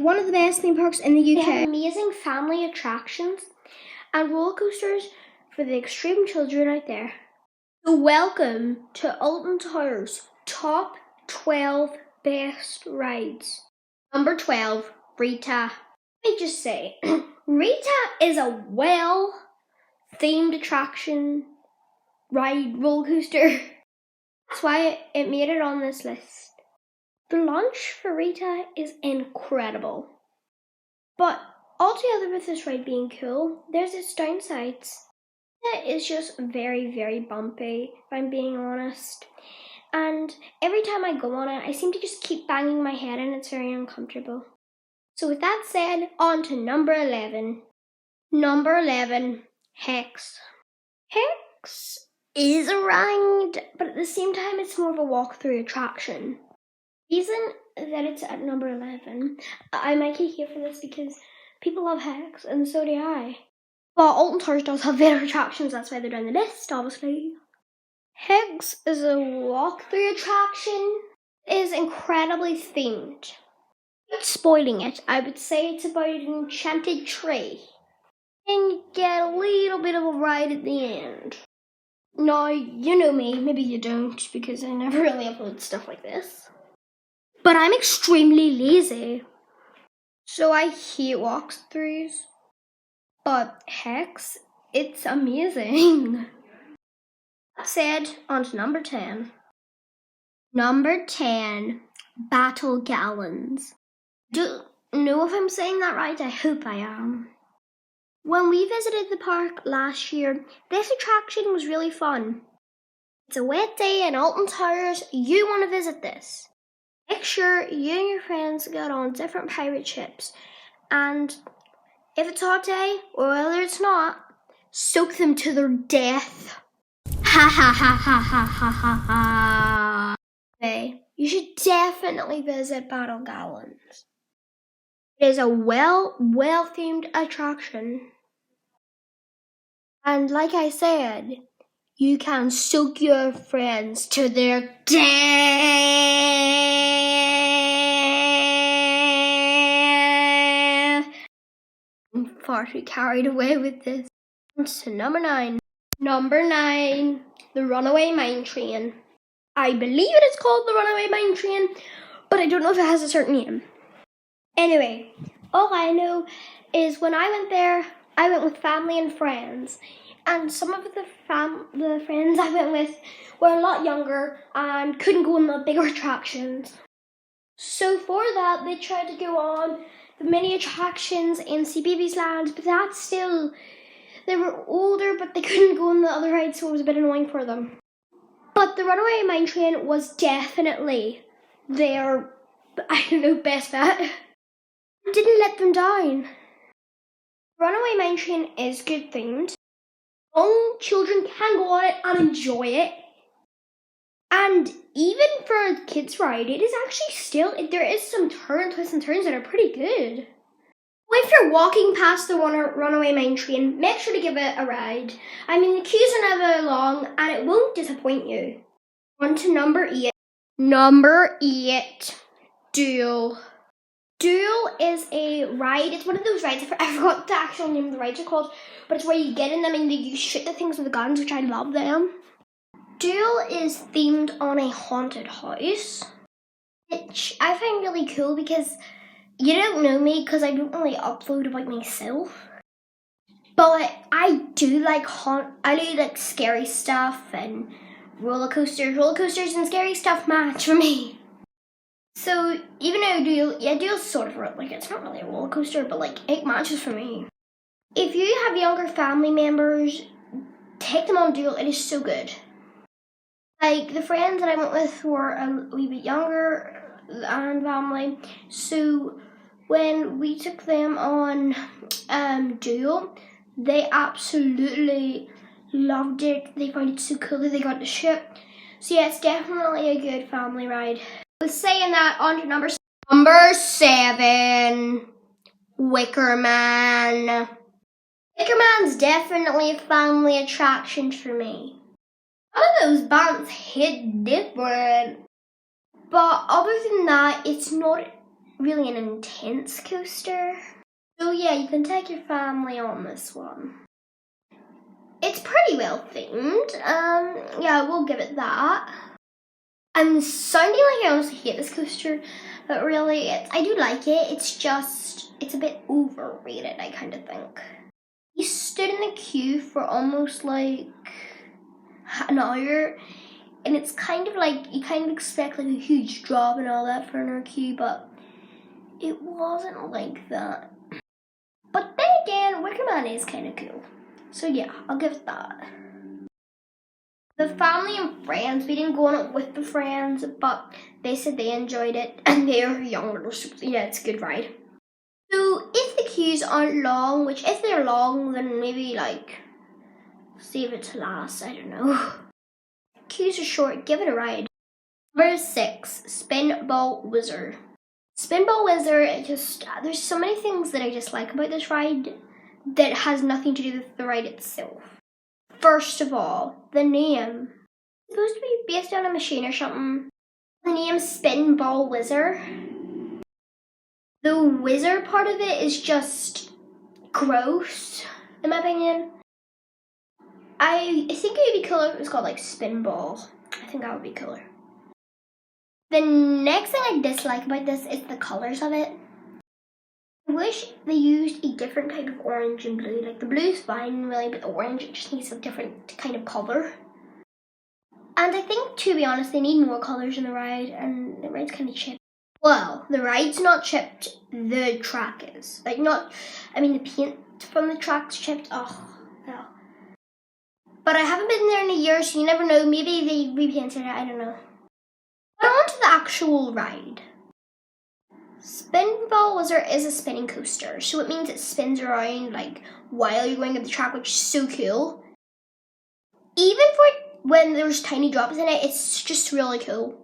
one of the best theme parks in the UK. They have amazing family attractions and roller coasters for the extreme children out there. So welcome to Alton Towers, top 12 best rides. Number 12, Rita. Let me just say, Rita is a well-themed attraction ride roller coaster. That's why it made it on this list. The launch for Rita is incredible. But altogether with this ride being cool, there's its downsides. It is just very, very bumpy, if I'm being honest. And every time I go on it, I seem to just keep banging my head and it's very uncomfortable. So with that said, on to number 11. Number 11, Hex. Hex is a ride, but at the same time it's more of a walk-through attraction. The reason that it's at number 11, I might get here for this because people love Hex, and so do I. But Alton Towers does have better attractions, that's why they're down the list, obviously. Hex is a walk-through attraction. It is incredibly themed. Without spoiling it, I would say it's about an enchanted tree. And you get a little bit of a ride at the end. Now, you know me, maybe you don't, because I never really upload stuff like this. But I'm extremely lazy, so I hate walkthroughs. But Hex, it's amazing. That said, on to number 10. Number 10, Battle Gallons. Don't know if I'm saying that right, I hope I am. When we visited the park last year, this attraction was really fun. It's a wet day in Alton Towers, you want to visit this. Make sure you and your friends get on different pirate ships, and if it's a hot day, or whether it's not, soak them to their death. Ha ha ha ha ha ha ha ha. Okay, you should definitely visit Battle Gallons. It is a well-themed attraction. And like I said, you can soak your friends to their death. I'm far too carried away with this. On to number 9. Number 9, the Runaway Mine Train. I believe it is called the Runaway Mine Train, but I don't know if it has a certain name. Anyway, all I know is when I went there, I went with family and friends. And some of the friends I went with were a lot younger and couldn't go on the bigger attractions. So for that, they tried to go on the mini attractions in CBeebies Land, but that's still, they were older, but they couldn't go on the other rides, so it was a bit annoying for them. But the Runaway Mine Train was definitely their, best bet. Didn't let them down. Runaway Mine Train is good themed. All children can go on it and enjoy it. And even for a kids ride, it is actually still, there is some twists and turns that are pretty good. If you're walking past the Runaway Mine Train, make sure to give it a ride. I mean, the queues are never long and it won't disappoint you. On to number 8. Number 8, Duel. Duel is a ride. It's one of those rides, I forgot what the actual name of the rides are called, but it's where you get in them and you shoot the things with the guns, which I love them. Duel is themed on a haunted house, which I find really cool because you don't know me because I don't really upload about myself. But I do like scary stuff and roller coasters. Roller coasters and scary stuff match for me. So even though Duel's sort of it's not really a roller coaster, but it matches for me. If you have younger family members, take them on Duel. It is so good. The friends that I went with were a wee bit younger and family, so when we took them on Duel, they absolutely loved it. They found it so cool that they got the ship. So yeah, it's definitely a good family ride. With saying that, on to number 7, Wicker Man. Wicker Man's definitely a family attraction for me. Some of those bands hit different, but other than that, it's not really an intense coaster. So yeah, you can take your family on this one. It's pretty well themed. Yeah, we'll give it that. I'm sounding like I honestly hate this coaster, but really, I do like it. It's a bit overrated, I kind of think. We stood in the queue for almost like an hour, and it's kind of like, you kind of expect like a huge drop and all that for an hour queue, but it wasn't like that. But then again, Wicker Man is kind of cool. So yeah, I'll give it that. The family and friends, we didn't go on it with the friends, but they said they enjoyed it, and they're younger, so yeah, it's a good ride. So if the queues aren't long, which if they're long, then maybe like save it to last, I don't know. Queues are short, give it a ride. Number 6, Spinball Wizard. Spinball Wizard, there's so many things that I just like about this ride that has nothing to do with the ride itself. First of all, the name. It's supposed to be based on a machine or something. The name Spinball Wizard. The wizard part of it is just gross, in my opinion. I think it would be cooler if it was called like Spinball. I think that would be cooler. The next thing I dislike about this is the colors of it. I wish they used a different type of orange and blue. Like the blue's fine really, but the orange, it just needs a different kind of color. And I think, to be honest, they need more colors in the ride, and the ride's kind of chipped. Well, the ride's not chipped, the track is. The paint from the track's chipped. Oh, no. But I haven't been there in a year, so you never know. Maybe they repainted it, I don't know. But on to the actual ride. Spinball Wizard is a spinning coaster, so it means it spins around like while you're going up the track, which is so cool. Even for when there's tiny drops in it, it's just really cool.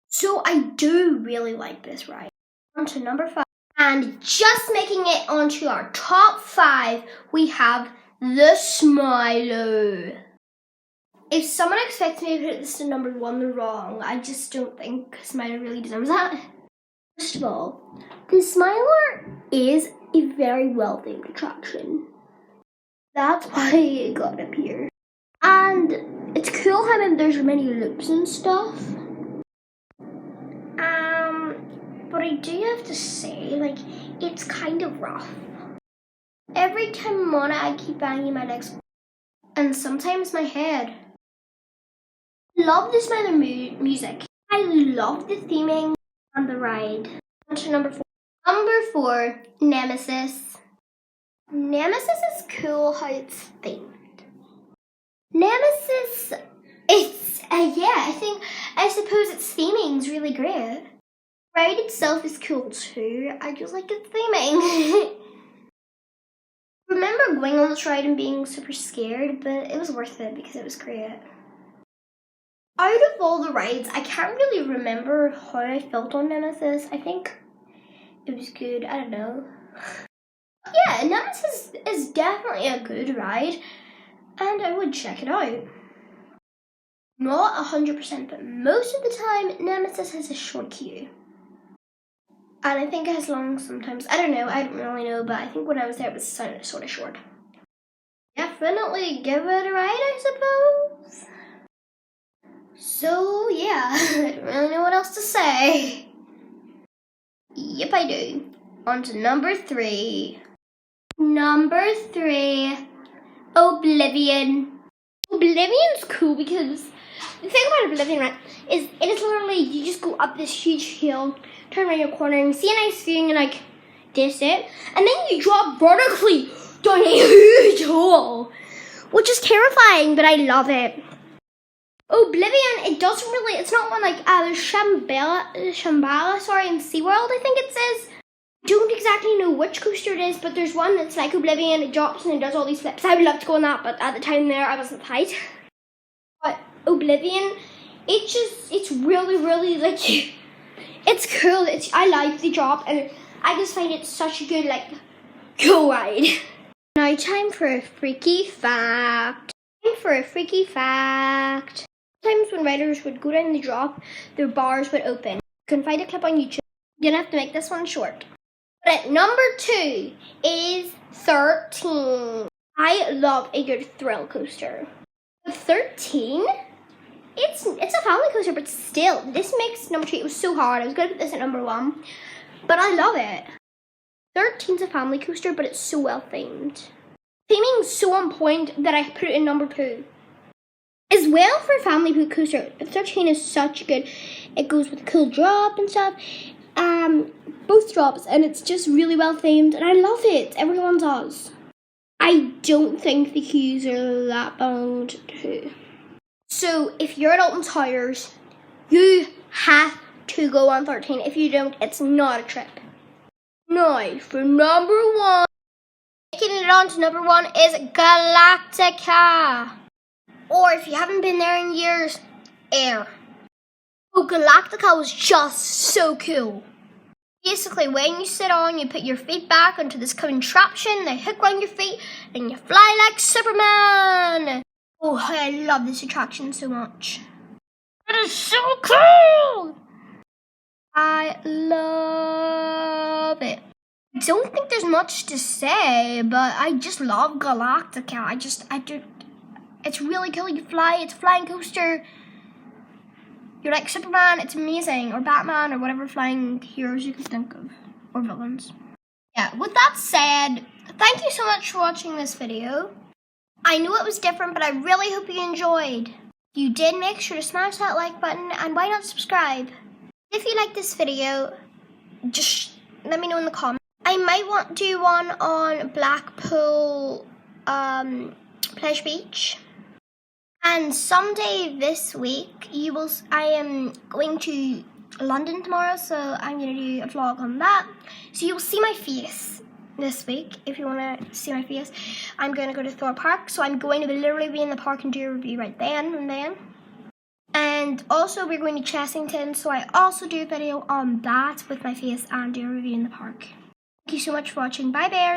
So I do really like this ride. On to number 5. And just making it onto our top 5, we have the Smilo. If someone expects me to put this to number 1, they're wrong. I just don't think Smilo really deserves that. First of all, the Smiler is a very well-themed attraction. That's why it got up here. And it's cool how there's many loops and stuff. But I do have to say, like, it's kind of rough. Every time I'm on it, I keep banging my legs. And sometimes my head. I love the Smiler music. I love the theming on the ride. On to number 4. Number 4, Nemesis. Nemesis is cool how it's themed. Nemesis, I suppose its theming is really great. The ride itself is cool too. I just like its theming. Remember going on this ride and being super scared, but it was worth it because it was great. Out of all the rides, I can't really remember how I felt on Nemesis. I think it was good. I don't know. Yeah, Nemesis is definitely a good ride, and I would check it out. Not 100%, but most of the time, Nemesis has a short queue. And I think it has long sometimes. I don't know, I don't really know, but I think when I was there, it was sort of short. Definitely give it a ride, I suppose. So, yeah, I don't really know what else to say. Yep, I do. On to number 3. Number 3, Oblivion. Oblivion's cool because the thing about Oblivion, right, is it is literally, you just go up this huge hill, turn around your corner and see a nice view and like this it, and then you drop vertically down a huge hole, which is terrifying, but I love it. Oblivion, it's not one like Shambhala, in SeaWorld, I think it says. I don't exactly know which coaster it is, but there's one that's like Oblivion, it drops and it does all these flips. I would love to go on that, but at the time there, I wasn't height. But Oblivion, it's really, really, like, it's cool. I like the drop, and I just find it such a good, like, cool ride. Now time for a freaky fact. Sometimes when riders would go down the drop, their bars would open. You can find a clip on YouTube. You're gonna have to make this one short. But at number 2 is 13. I love a good thrill coaster. 13? It's a family coaster, but still, this makes number 2. It was so hard. I was gonna put this at number 1, but I love it. 13's a family coaster, but it's so well themed. Theming's so on point that I put it in number 2. As well for a family coaster, 13 is such good. It goes with a cool drop and stuff. Both drops, and it's just really well themed, and I love it. Everyone does. I don't think the queues are that long too. So if you're at Alton Towers, you have to go on 13. If you don't, it's not a trip. Now for number 1. Making it on to number 1 is Galactica. Or if you haven't been there in years, Air. Oh, Galactica was just so cool. Basically, when you sit on, you put your feet back onto this contraption, they hook around your feet, and you fly like Superman. Oh, I love this attraction so much. It is so cool. I love it. I don't think there's much to say, but I just love Galactica. It's really cool. You fly, it's a flying coaster. You're like Superman, it's amazing, or Batman, or whatever flying heroes you can think of, or villains. Yeah, with that said, thank you so much for watching this video. I know it was different, but I really hope you enjoyed. If you did, make sure to smash that like button, and why not subscribe? If you like this video, just let me know in the comments. I might want to do one on Blackpool, Pleasure Beach. And someday this week, I am going to London tomorrow, so I'm going to do a vlog on that. So you'll see my face this week, if you want to see my face. I'm going to go to Thor Park, so I'm going to literally be in the park and do a review right then and then. And also we're going to Chessington, so I also do a video on that with my face and do a review in the park. Thank you so much for watching. Bye, bears!